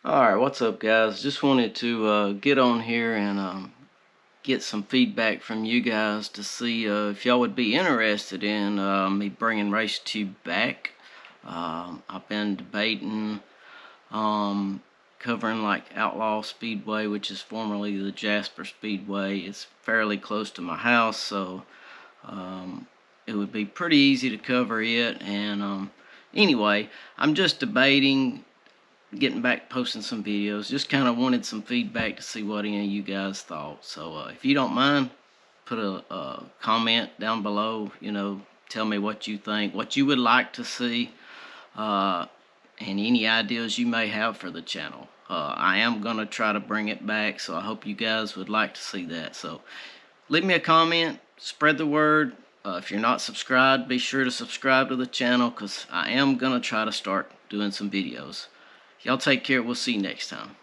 Alright, what's up guys? Just wanted to get on here and get some feedback from you guys to see if y'all would be interested in me bringing RaceTube back. I've been debating covering like Outlaw Speedway, which is formerly the Jasper Speedway. It's fairly close to my house, so it would be pretty easy to cover it. And anyway, I'm just debating getting back posting some videos. Just kind of wanted some feedback to see what any of you guys thought. So if you don't mind, put a comment down below. Tell me what you think, what you would like to see, and any ideas you may have for the channel. I am gonna try to bring it back, so I hope you guys would like to see that. So leave me a comment, spread the word. If you're not subscribed, be sure to subscribe to the channel, because I am gonna try to start doing some videos. Y'all take care. We'll see you next time.